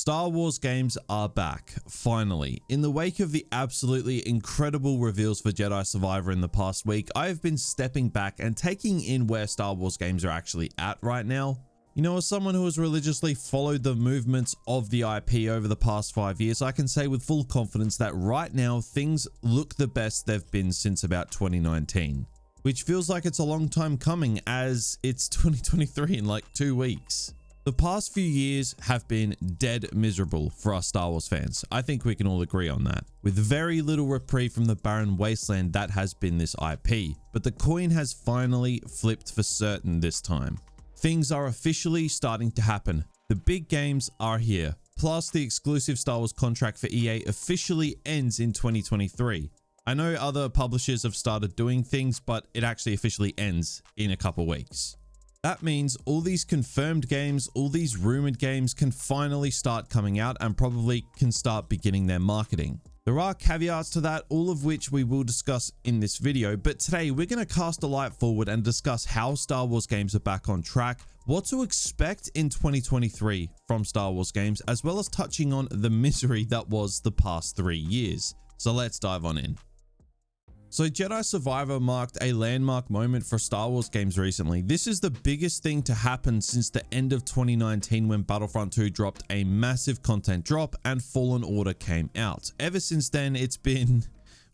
Star Wars games are back, finally. In the wake of the absolutely incredible reveals for Jedi Survivor in the past week, I have been stepping back and taking in where Star Wars games are actually at right now. You know, as someone who has religiously followed the movements of the IP over the past 5 years, I can say with full confidence that right now things look the best they've been since about 2019. Which feels like it's a long time coming, as it's 2023 in like 2 weeks. The past few years have been dead miserable for us Star Wars fans. I think we can all agree on that. With very little reprieve from the barren wasteland that has been this IP. But the coin has finally flipped for certain this time. Things are officially starting to happen. The big games are here. Plus, the exclusive Star Wars contract for EA officially ends in 2023. I know other publishers have started doing things, but it actually officially ends in a couple weeks. That means all these confirmed games, all these rumored games can finally start coming out and probably can start beginning their marketing. There are caveats to that, all of which we will discuss in this video, but today we're going to cast a light forward and discuss how Star Wars games are back on track, what to expect in 2023 from Star Wars games, as well as touching on the misery that was the past 3 years. So let's dive on in. So Jedi Survivor marked a landmark moment for Star Wars games recently. This is the biggest thing to happen since the end of 2019 when Battlefront 2 dropped a massive content drop and Fallen Order came out. Ever since then, it's been,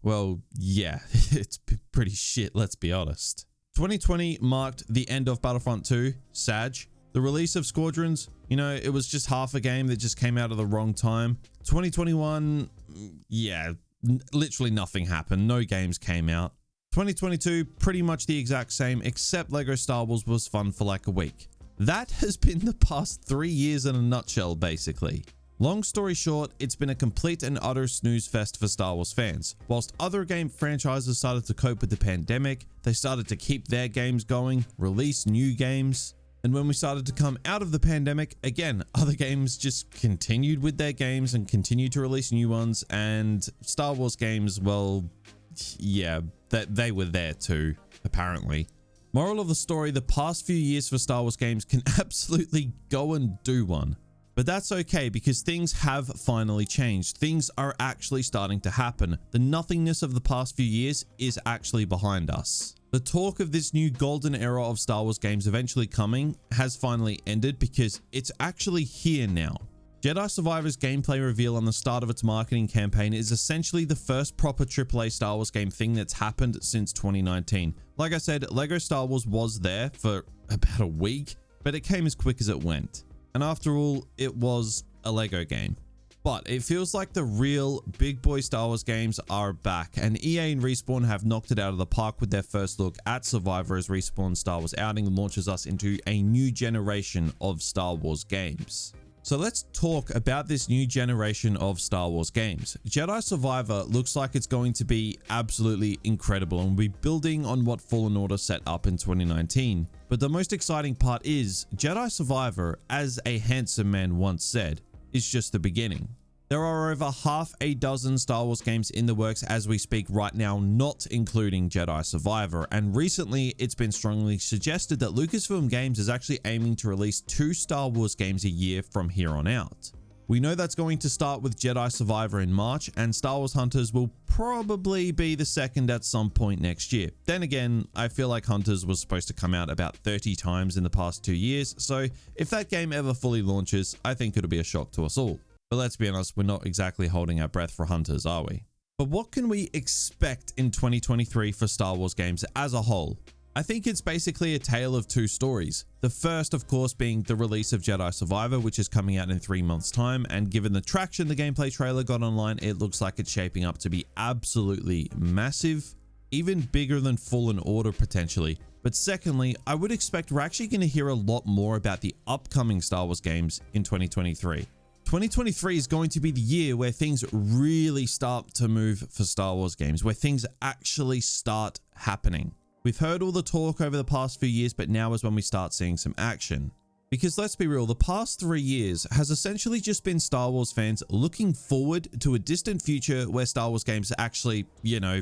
well, yeah, it's been pretty shit, let's be honest. 2020 marked the end of Battlefront 2, SAG. The release of Squadrons, you know, it was just half a game that just came out at the wrong time. 2021, yeah, literally nothing happened. No games came out. 2022, pretty much the exact same, except Lego Star Wars was fun for like a week. That has been the past 3 years in a nutshell, basically. Long story short, it's been a complete and utter snooze fest for Star Wars fans. Whilst other game franchises started to cope with the pandemic, they started to keep their games going, release new games. And when we started to come out of the pandemic, again, other games just continued with their games and continued to release new ones. And Star Wars games, well, yeah, they were there too, apparently. Moral of the story, the past few years for Star Wars games can absolutely go and do one. But that's okay because things have finally changed. Things are actually starting to happen. The nothingness of the past few years is actually behind us. The talk of this new golden era of Star Wars games eventually coming has finally ended because it's actually here now. Jedi Survivor's gameplay reveal on the start of its marketing campaign is essentially the first proper AAA Star Wars game thing that's happened since 2019. Like I said, Lego Star Wars was there for about a week, but it came as quick as it went. And after all, it was a Lego game. But it feels like the real big boy Star Wars games are back, and EA and Respawn have knocked it out of the park with their first look at Survivor as Respawn's Star Wars outing launches us into a new generation of Star Wars games. So let's talk about this new generation of Star Wars games. Jedi Survivor looks like it's going to be absolutely incredible and will be building on what Fallen Order set up in 2019. But the most exciting part is Jedi Survivor, as a handsome man once said, is just the beginning. There are over half a dozen Star Wars games in the works as we speak right now, not including Jedi Survivor, and recently it's been strongly suggested that Lucasfilm Games is actually aiming to release 2 Star Wars games a year from here on out. We know that's going to start with Jedi Survivor in March, and Star Wars Hunters will probably be the second at some point next year. Then again, I feel like Hunters was supposed to come out about 30 times in the past 2 years, so if that game ever fully launches, I think it'll be a shock to us all. But let's be honest, we're not exactly holding our breath for Hunters, are we? But what can we expect in 2023 for Star Wars games as a whole? I think it's basically a tale of 2 stories. The first, of course, being the release of Jedi Survivor, which is coming out in 3 months' time, and given the traction the gameplay trailer got online, it looks like it's shaping up to be absolutely massive, even bigger than Fallen Order potentially. But secondly, I would expect we're actually going to hear a lot more about the upcoming Star Wars games in 2023. 2023 is going to be the year where things really start to move for Star Wars games, where things actually start happening. We've heard all the talk over the past few years, but now is when we start seeing some action. Because let's be real, the past 3 years has essentially just been Star Wars fans looking forward to a distant future where Star Wars games actually, you know,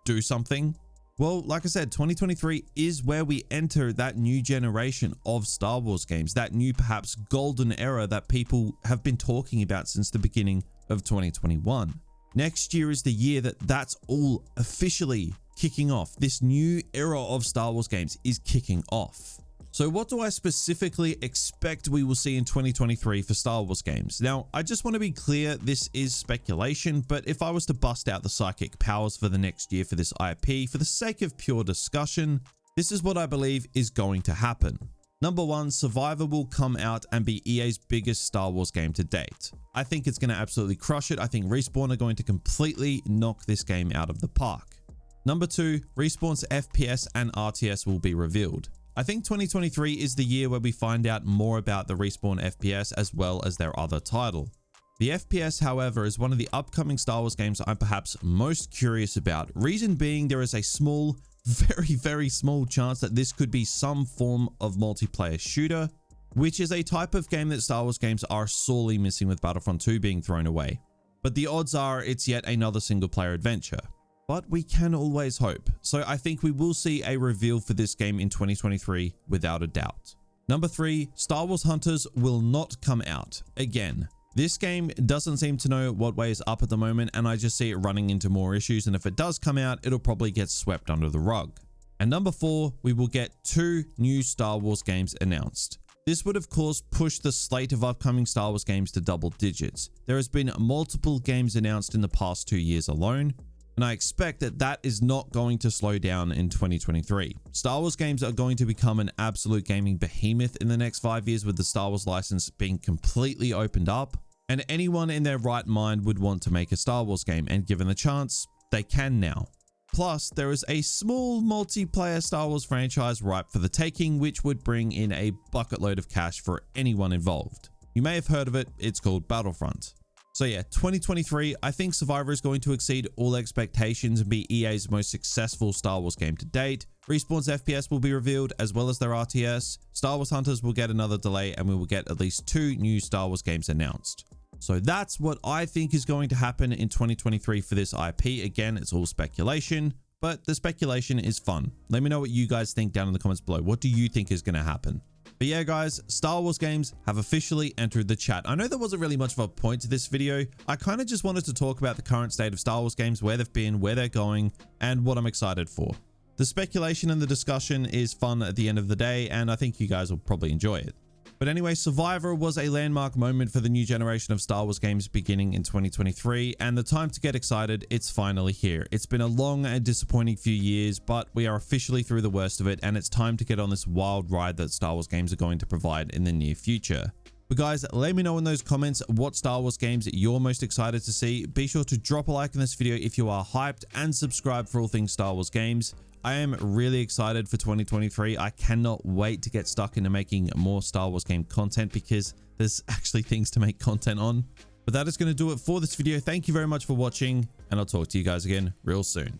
do something. Well, like I said, 2023 is where we enter that new generation of Star Wars games, that new perhaps golden era that people have been talking about since the beginning of 2021. Next year is the year that's all officially kicking off. This new era of Star Wars games is kicking off. So what do I specifically expect we will see in 2023 for Star Wars games? Now, I just want to be clear, this is speculation, but if I was to bust out the psychic powers for the next year for this IP, for the sake of pure discussion, this is what I believe is going to happen. Number one, Survivor will come out and be EA's biggest Star Wars game to date. I think it's going to absolutely crush it. I think Respawn are going to completely knock this game out of the park. Number two, Respawn's FPS and RTS will be revealed. I think 2023 is the year where we find out more about the Respawn FPS as well as their other title. The FPS, however, is one of the upcoming Star Wars games I'm perhaps most curious about. Reason being, there is a small, very small chance that this could be some form of multiplayer shooter, which is a type of game that Star Wars games are sorely missing with Battlefront 2 being thrown away. But the odds are it's yet another single player adventure. But we can always hope. So I think we will see a reveal for this game in 2023 without a doubt. Number three, Star Wars Hunters will not come out. Again, this game doesn't seem to know what way is up at the moment, and I just see it running into more issues, and if it does come out, it'll probably get swept under the rug. And number four, we will get 2 new Star Wars games announced. This would of course push the slate of upcoming Star Wars games to double digits. There has been multiple games announced in the past 2 years alone, and I expect that is not going to slow down in 2023. Star Wars games are going to become an absolute gaming behemoth in the next 5 years, with the Star Wars license being completely opened up, and anyone in their right mind would want to make a Star Wars game, and given the chance, they can now. Plus, there is a small multiplayer Star Wars franchise ripe for the taking, which would bring in a bucket load of cash for anyone involved. You may have heard of it, it's called Battlefront. So yeah, 2023, I think Survivor is going to exceed all expectations and be EA's most successful Star Wars game to date. Respawn's FPS will be revealed as well as their RTS. Star Wars Hunters will get another delay, and we will get at least 2 new Star Wars games announced. So that's what I think is going to happen in 2023 for this IP. Again, it's all speculation, but the speculation is fun. Let me know what you guys think down in the comments below. What do you think is going to happen? But yeah, guys, Star Wars games have officially entered the chat. I know there wasn't really much of a point to this video. I kind of just wanted to talk about the current state of Star Wars games, where they've been, where they're going, and what I'm excited for. The speculation and the discussion is fun at the end of the day, and I think you guys will probably enjoy it. But anyway, Survivor was a landmark moment for the new generation of Star Wars games beginning in 2023, and the time to get excited, it's finally here. It's been a long and disappointing few years, but we are officially through the worst of it, and it's time to get on this wild ride that Star Wars games are going to provide in the near future. But guys, let me know in those comments what Star Wars games you're most excited to see. Be sure to drop a like on this video if you are hyped, and subscribe for all things Star Wars games. I am really excited for 2023. I cannot wait to get stuck into making more Star Wars game content, because there's actually things to make content on. But that is going to do it for this video. Thank you very much for watching, and I'll talk to you guys again real soon.